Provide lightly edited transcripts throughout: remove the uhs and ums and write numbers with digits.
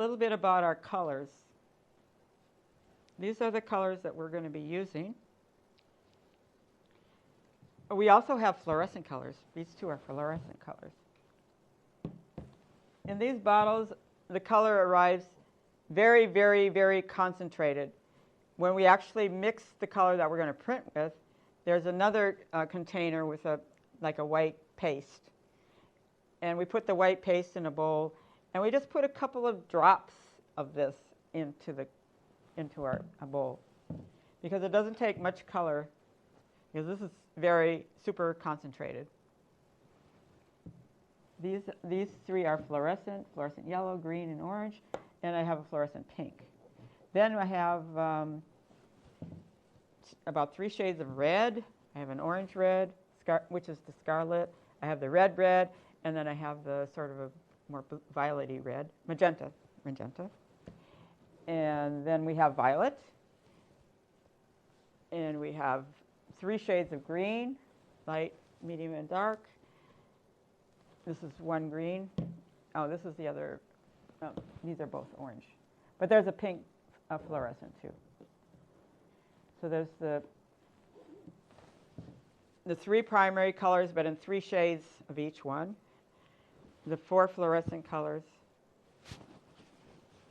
little bit about our colors. These are the colors that we're going to be using. We also have fluorescent colors. These two are fluorescent colors. In these bottles, the color arrives very, very, very concentrated. When we actually mix the color that we're going to print with, there's another container with like a white paste. And we put the white paste in a bowl, and we just put a couple of drops of this into our bowl. Because it doesn't take much color, because this is very super concentrated. These three are fluorescent yellow, green, and orange, and I have a fluorescent pink. Then I have about 3 shades of red. I have an orange red, which is the scarlet. I have the red, and then I have the sort of a more violet-y red, magenta. And then we have violet. And we have 3 shades of green, light, medium, and dark. This is one green. Oh, this is the other. Oh, these are both orange. But there's a pink fluorescent, too. So there's the 3 primary colors, but in 3 shades of each one. The 4 fluorescent colors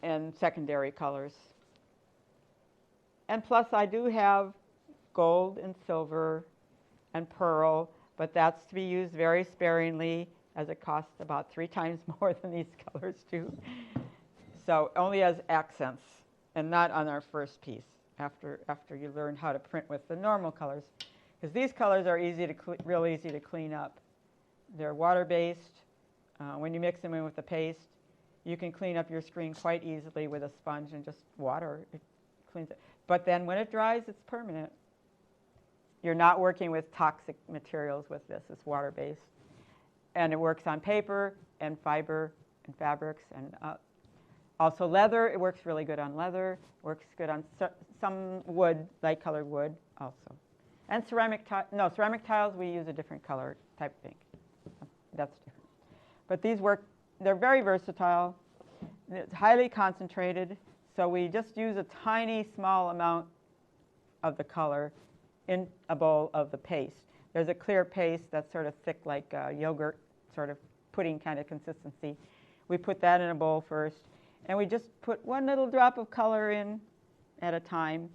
and secondary colors. And plus, I do have gold and silver and pearl, but that's to be used very sparingly, as it costs about 3 times more than these colors do. So only as accents, and not on our first piece, after you learn how to print with the normal colors. Because these colors are real easy to clean up. They're water-based. When you mix them in with the paste, you can clean up your screen quite easily with a sponge and just water. It cleans it. But then when it dries, it's permanent. You're not working with toxic materials with this. It's water-based. And it works on paper and fiber and fabrics and also leather. It works really good on leather. It works good on some wood, light-colored wood also. And ceramic tiles, we use a different color type of ink. That's different. But these work, they're very versatile. It's highly concentrated. So we just use a tiny, small amount of the color in a bowl of the paste. There's a clear paste that's sort of thick like yogurt, sort of pudding kind of consistency. We put that in a bowl first, and we just put 1 little drop of color in at a time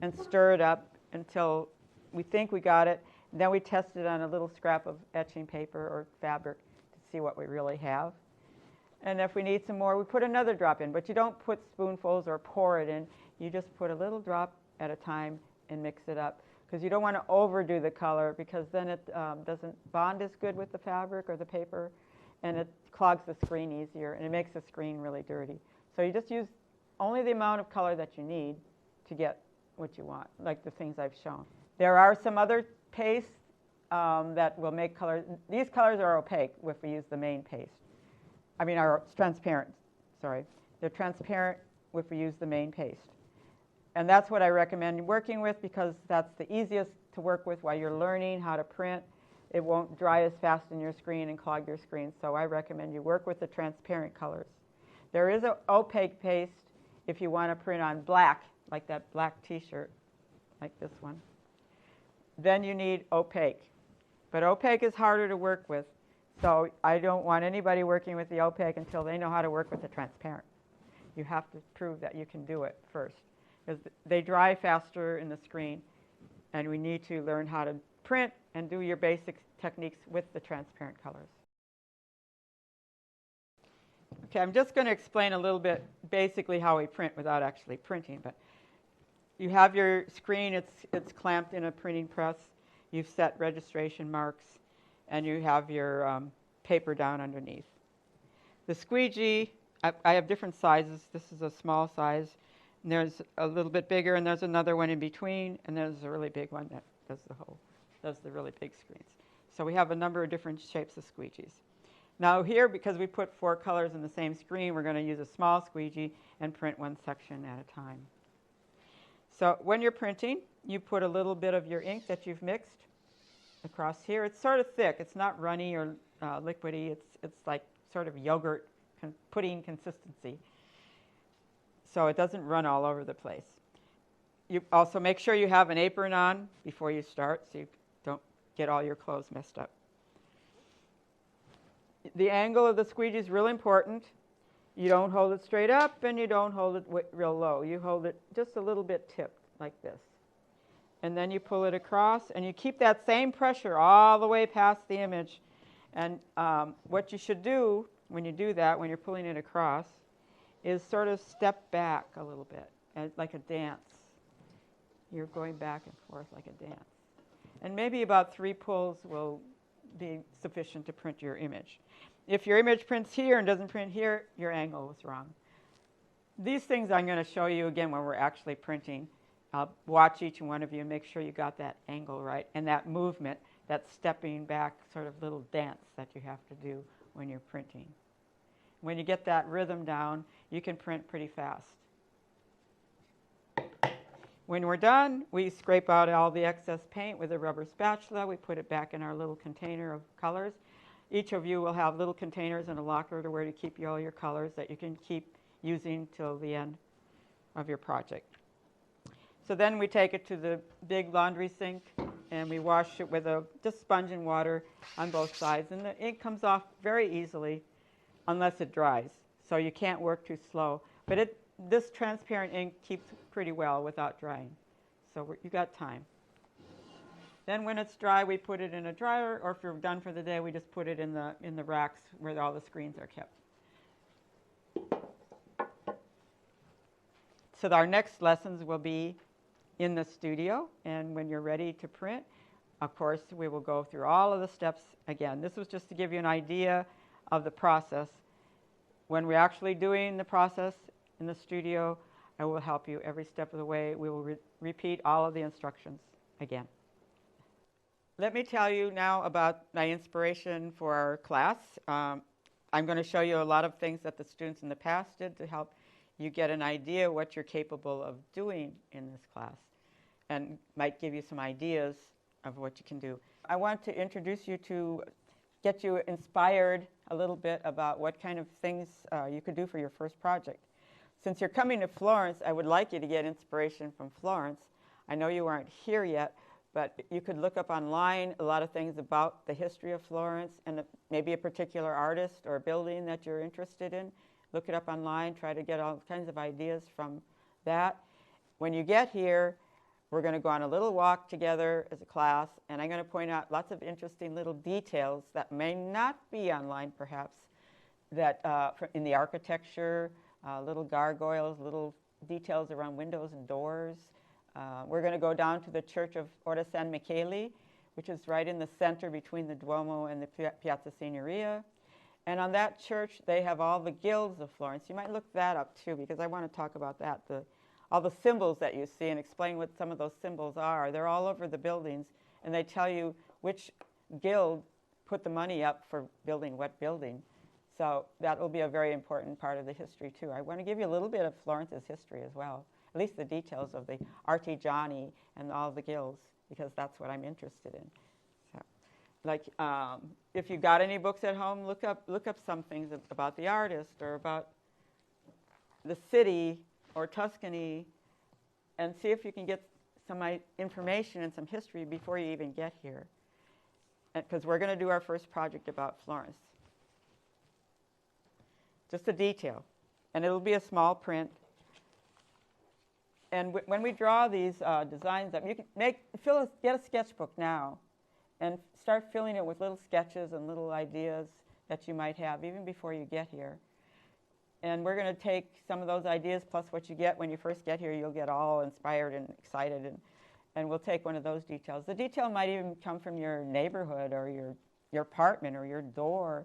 and stir it up until we think we got it. Then we test it on a little scrap of etching paper or fabric to see what we really have. And if we need some more, we put another drop in. But you don't put spoonfuls or pour it in. You just put a little drop at a time and mix it up. Because you don't want to overdo the color, because then it doesn't bond as good with the fabric or the paper, and it clogs the screen easier, and it makes the screen really dirty. So you just use only the amount of color that you need to get what you want, like the things I've shown. There are some other pastes that will make colors. These colors are opaque if we use the main paste. Are transparent, sorry. They're transparent if we use the main paste. And that's what I recommend working with, because that's the easiest to work with while you're learning how to print. It won't dry as fast in your screen and clog your screen. So I recommend you work with the transparent colors. There is an opaque paste if you want to print on black, like that black t-shirt, like this one. Then you need opaque. But opaque is harder to work with. So I don't want anybody working with the opaque until they know how to work with the transparent. You have to prove that you can do it first, because they dry faster in the screen, and we need to learn how to print and do your basic techniques with the transparent colors. Okay, I'm just going to explain a little bit basically how we print without actually printing. But you have your screen, it's clamped in a printing press. You've set registration marks, and you have your paper down underneath. The squeegee, I have different sizes. This is a small size. And there's a little bit bigger, and there's another one in between, and there's a really big one that does the really big screens. So we have a number of different shapes of squeegees. Now here, because we put 4 colors in the same screen, we're going to use a small squeegee and print 1 section at a time. So when you're printing, you put a little bit of your ink that you've mixed across here. It's sort of thick. It's not runny or liquidy. It's like sort of yogurt pudding consistency. so it doesn't run all over the place. You also make sure you have an apron on before you start so you don't get all your clothes messed up. The angle of the squeegee is really important. You don't hold it straight up and you don't hold it real low. You hold it just a little bit tipped like this. And then you pull it across and you keep that same pressure all the way past the image. And what you should do when you do that, when you're pulling it across, is sort of step back a little bit, like a dance. You're going back and forth like a dance. And maybe about 3 pulls will be sufficient to print your image. If your image prints here and doesn't print here, your angle was wrong. These things I'm going to show you again when we're actually printing. I'll watch each one of you and make sure you got that angle right and that movement, that stepping back sort of little dance that you have to do when you're printing. When you get that rhythm down, you can print pretty fast. When we're done, we scrape out all the excess paint with a rubber spatula. We put it back in our little container of colors. Each of you will have little containers and a locker to where to keep all your colors that you can keep using till the end of your project. So then we take it to the big laundry sink and we wash it with just sponge and water on both sides. And the ink comes off very easily unless it dries. So you can't work too slow. But this transparent ink keeps pretty well without drying. So you got time. Then when it's dry, we put it in a dryer, or if you're done for the day, we just put it in the racks where all the screens are kept. So our next lessons will be in the studio, and when you're ready to print, of course, we will go through all of the steps again. This was just to give you an idea of the process. When we're actually doing the process in the studio, I will help you every step of the way. We will repeat all of the instructions again. Let me tell you now about my inspiration for our class. I'm going to show you a lot of things that the students in the past did to help you get an idea what you're capable of doing in this class, and might give you some ideas of what you can do. I want to introduce you to get you inspired a little bit about what kind of things you could do for your first project. Since you're coming to Florence, I would like you to get inspiration from Florence. I know you aren't here yet, but you could look up online a lot of things about the history of Florence and maybe a particular artist or building that you're interested in. Look it up online, try to get all kinds of ideas from that. When you get here, we're going to go on a little walk together as a class, and I'm going to point out lots of interesting little details that may not be online perhaps, that in the architecture, little gargoyles, little details around windows and doors. We're going to go down to the Church of Orta San Michele, which is right in the center between the Duomo and the Piazza Signoria. And on that church, they have all the guilds of Florence. You might look that up, too, because I want to talk about that, all the symbols that you see, and explain what some of those symbols are. They're all over the buildings, and they tell you which guild put the money up for building what building. So that will be a very important part of the history, too. I want to give you a little bit of Florence's history as well, at least the details of the artigiani and all the guilds, because that's what I'm interested in. Like, if you got any books at home, look up some things about the artist or about the city or Tuscany, and see if you can get some information and some history before you even get here. Because we're going to do our first project about Florence. Just a detail. And it'll be a small print. And when we draw these designs up, you can get a sketchbook now and start filling it with little sketches and little ideas that you might have even before you get here. And we're going to take some of those ideas plus what you get when you first get here. You'll get all inspired and excited, and we'll take one of those details. The detail might even come from your neighborhood or your apartment or your door.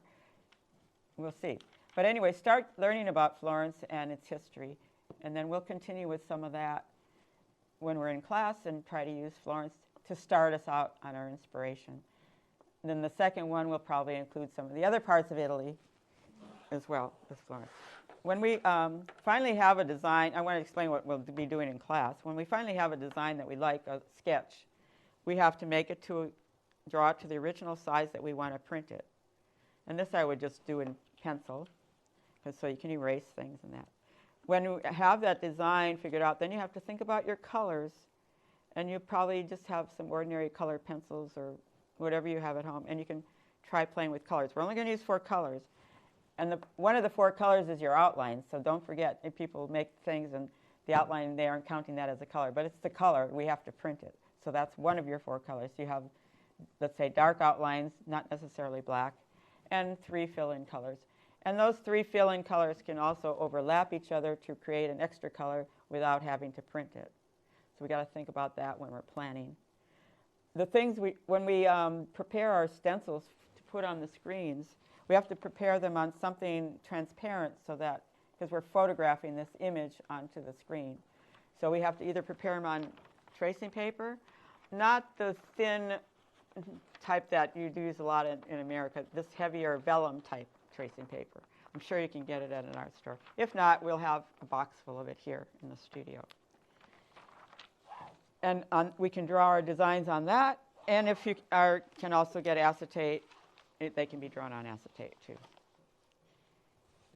We'll see. But anyway, start learning about Florence and its history, and then we'll continue with some of that when we're in class and try to use Florence to start us out on our inspiration. And then the second one will probably include some of the other parts of Italy as well as Florence. When we finally have a design, I want to explain what we'll be doing in class. When we finally have a design that we like, a sketch, we have to make it draw it to the original size that we want to print it. And this I would just do in pencil, so you can erase things and that. when you have that design figured out, then you have to think about your colors. And you probably just have some ordinary colored pencils or whatever you have at home, and you can try playing with colors. We're only going to use 4 colors. And one of the 4 colors is your outline, so don't forget, if people make things and the outline, they aren't counting that as a color, but it's the color. We have to print it. So that's one of your 4 colors. You have, let's say, dark outlines, not necessarily black, and 3 fill-in colors. And those 3 fill-in colors can also overlap each other to create an extra color without having to print it. So we got to think about that when we're planning. The things when we prepare our stencils to put on the screens, we have to prepare them on something transparent so that, because we're photographing this image onto the screen. So we have to either prepare them on tracing paper, not the thin type that you use a lot in America, this heavier vellum type tracing paper. I'm sure you can get it at an art store. If not, we'll have a box full of it here in the studio. And we can draw our designs on that. And if you can also get acetate, they can be drawn on acetate too.